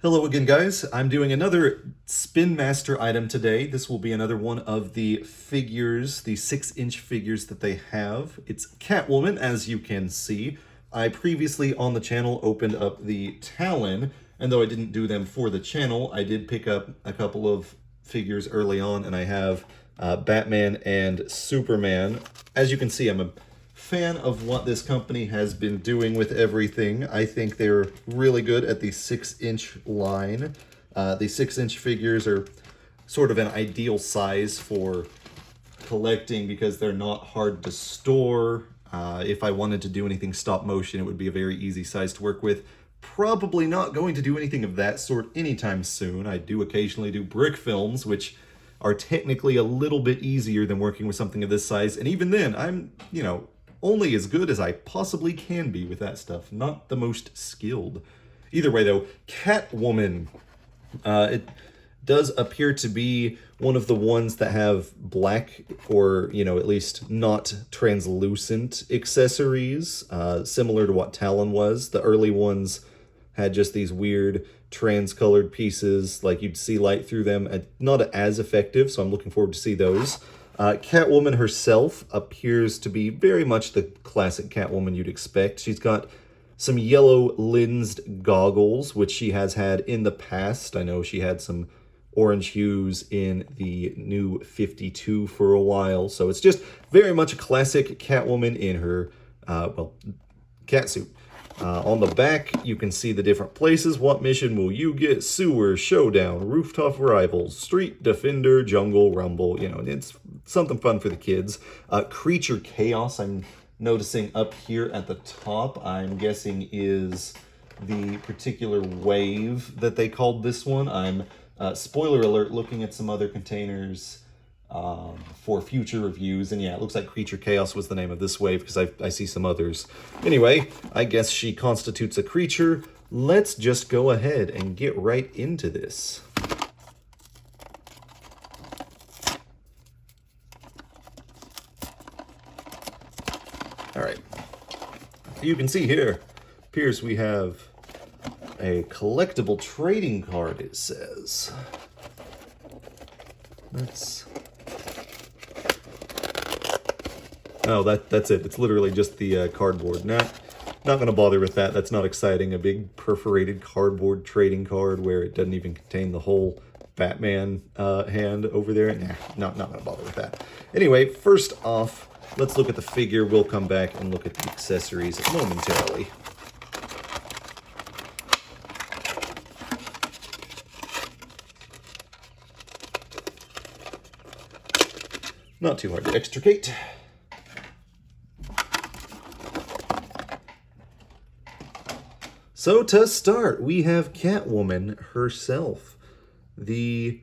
Hello again, guys. I'm doing another Spinmaster item today. This will be another one of the figures, the 6-inch figures that they have. It's Catwoman, as you can see. I previously on the channel opened up the Talon, and though I didn't do them for the channel, I did pick up a couple of figures early on, and I have Batman and Superman. As you can see, I'm a fan of what this company has been doing with everything. I think they're really good at the 6-inch line. The 6-inch figures are sort of an ideal size for collecting because they're not hard to store. If I wanted to do anything stop motion, it would be a very easy size to work with. Probably not going to do anything of that sort anytime soon. I do occasionally do brick films, which are technically a little bit easier than working with something of this size. And even then, I'm, only as good as I possibly can be with that stuff. Not the most skilled. Either way, though, Catwoman. It does appear to be one of the ones that have black or, at least not translucent accessories, similar to what Talon was. The early ones had just these weird trans-colored pieces, like you'd see light through them, and not as effective, so I'm looking forward to see those. Catwoman herself appears to be very much the classic Catwoman you'd expect. She's got some yellow lensed goggles, which she has had in the past. I know she had some orange hues in the new 52 for a while, so it's just very much a classic Catwoman in her, catsuit. On the back, you can see the different places. What mission will you get? Sewer, Showdown, Rooftop Rivals, Street Defender, Jungle Rumble. It's something fun for the kids. Creature Chaos, I'm noticing up here at the top, I'm guessing is the particular wave that they called this one. I'm, spoiler alert, looking at some other containers for future reviews, and yeah, it looks like Creature Chaos was the name of this wave because I see some others. Anyway, I guess she constitutes a creature. Let's just go ahead and get right into this. Alright, you can see here, appears we have a collectible trading card, it says. Oh, that's it. It's literally just the cardboard. Not going to bother with that. That's not exciting. A big perforated cardboard trading card where it doesn't even contain the whole Batman hand over there. Nah, not going to bother with that. Anyway, first off, let's look at the figure. We'll come back and look at the accessories momentarily. Not too hard to extricate. So to start, we have Catwoman herself. The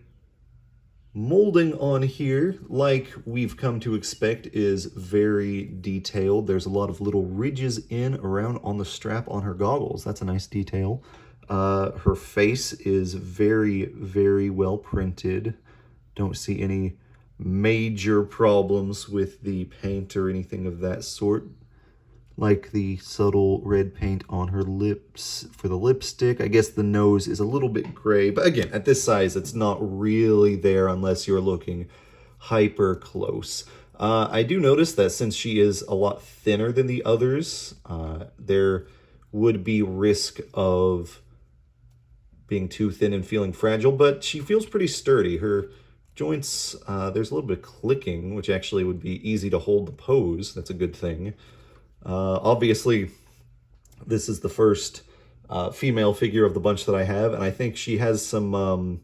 molding on here, like we've come to expect, is very detailed. There's a lot of little ridges around on the strap on her goggles. That's a nice detail. Her face is very, very well printed. Don't see any major problems with the paint or anything of that sort. Like the subtle red paint on her lips for the lipstick. I guess the nose is a little bit gray, but again, at this size, it's not really there unless you're looking hyper close. I do notice that since she is a lot thinner than the others, there would be risk of being too thin and feeling fragile, but she feels pretty sturdy. Her joints, there's a little bit of clicking, which actually would be easy to hold the pose. That's a good thing. Obviously, this is the first female figure of the bunch that I have, and I think she has some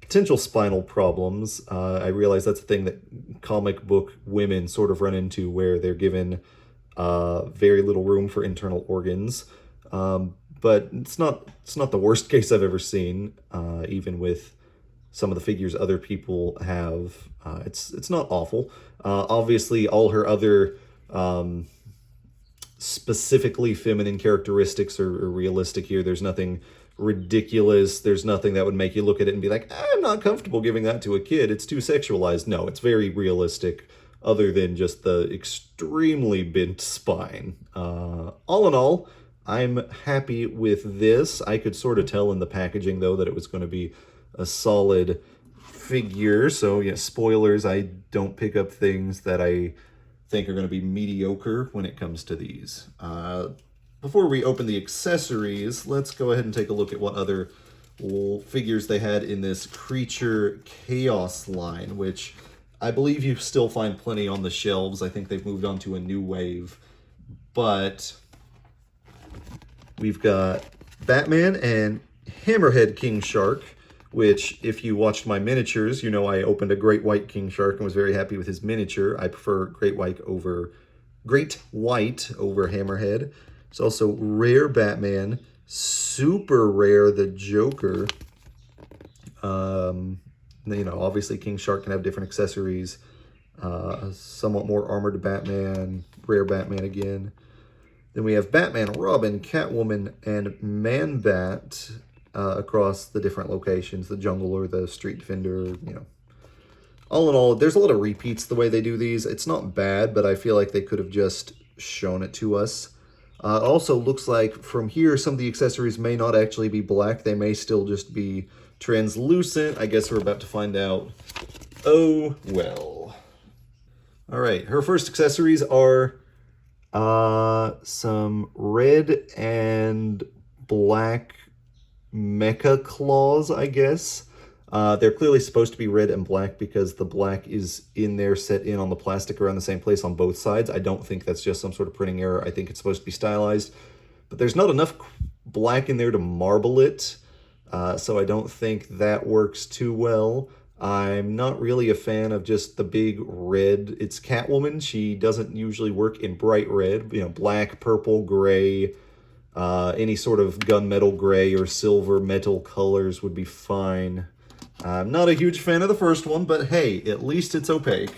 potential spinal problems. I realize that's a thing that comic book women sort of run into, where they're given very little room for internal organs. But it's not the worst case I've ever seen, even with some of the figures other people have. It's not awful. Obviously, all her other specifically feminine characteristics are realistic here. There's nothing ridiculous. There's nothing that would make you look at it and be like, I'm not comfortable giving that to a kid. It's too sexualized. No, it's very realistic, other than just the extremely bent spine. All in all, I'm happy with this. I could sort of tell in the packaging, though, that it was going to be a solid figure. So, yeah, spoilers, I don't pick up things that I think are going to be mediocre when it comes to these. Before we open the accessories, let's go ahead and take a look at what other figures they had in this Creature Chaos line, which I believe you still find plenty on the shelves. I think they've moved on to a new wave. But we've got Batman and Hammerhead King Shark, which, if you watched my miniatures, you know I opened a Great White King Shark and was very happy with his miniature. I prefer Great White over Hammerhead. It's also rare Batman, super rare the Joker. Obviously King Shark can have different accessories. Somewhat more armored Batman, rare Batman again. Then we have Batman, Robin, Catwoman, and Man-Bat across the different locations, the jungle or the street defender, All in all, there's a lot of repeats the way they do these. It's not bad, but I feel like they could have just shown it to us. Also looks like from here, some of the accessories may not actually be black. They may still just be translucent. I guess we're about to find out. Oh, well. All right, her first accessories are some red and black mecha claws, I guess. They're clearly supposed to be red and black because the black is in there set in on the plastic around the same place on both sides. I don't think that's just some sort of printing error. I think it's supposed to be stylized. But there's not enough black in there to marble it, so I don't think that works too well. I'm not really a fan of just the big red. It's Catwoman. She doesn't usually work in bright red. Black, purple, gray, any sort of gunmetal gray or silver metal colors would be fine. I'm not a huge fan of the first one, but hey, at least it's opaque.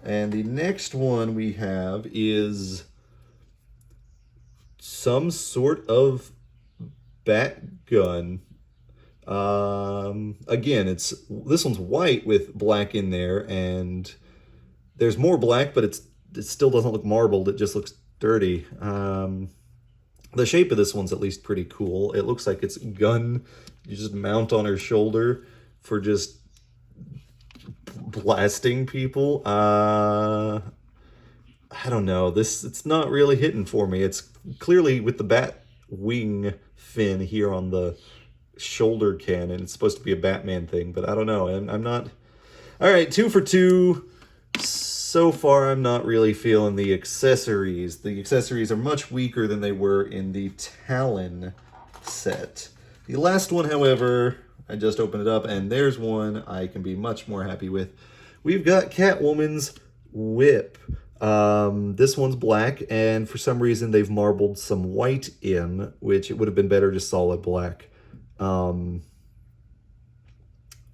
And the next one we have is some sort of bat gun. Again, this one's white with black in there, and there's more black, but it still doesn't look marbled. It just looks dirty. The shape of this one's at least pretty cool. It looks like it's a gun you just mount on her shoulder for just blasting people. I don't know. It's not really hitting for me. It's clearly with the bat wing fin here on the shoulder cannon. It's supposed to be a Batman thing, but I don't know. I'm not... All right, 2 for 2. So far, I'm not really feeling the accessories. The accessories are much weaker than they were in the Talon set. The last one, however, I just opened it up, and there's one I can be much more happy with. We've got Catwoman's whip. This one's black, and for some reason they've marbled some white in, which it would have been better just solid black. I'm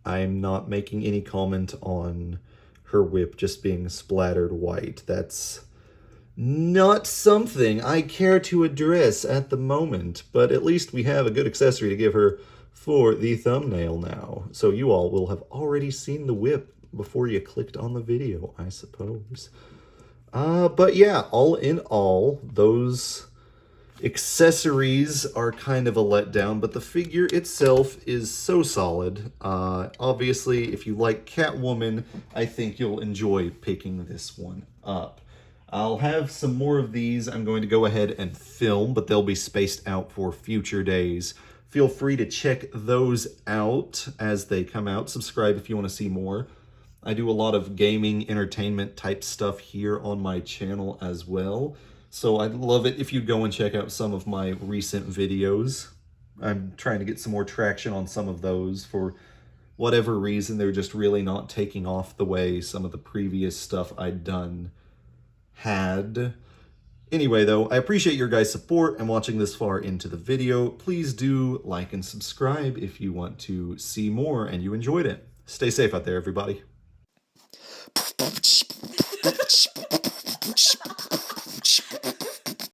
not making any comment on her whip just being splattered white. That's not something I care to address at the moment, but at least we have a good accessory to give her for the thumbnail now. So you all will have already seen the whip before you clicked on the video, I suppose. But yeah, all in all, those accessories are kind of a letdown, but the figure itself is so solid. Obviously, if you like Catwoman, I think you'll enjoy picking this one up. I'll have some more of these I'm going to go ahead and film, but they'll be spaced out for future days. Feel free to check those out as they come out. Subscribe if you want to see more. I do a lot of gaming, entertainment type stuff here on my channel as well. So I'd love it if you'd go and check out some of my recent videos. I'm trying to get some more traction on some of those. For whatever reason, they're just really not taking off the way some of the previous stuff I'd done had. Anyway, though, I appreciate your guys' support and watching this far into the video. Please do like and subscribe if you want to see more and you enjoyed it. Stay safe out there, everybody.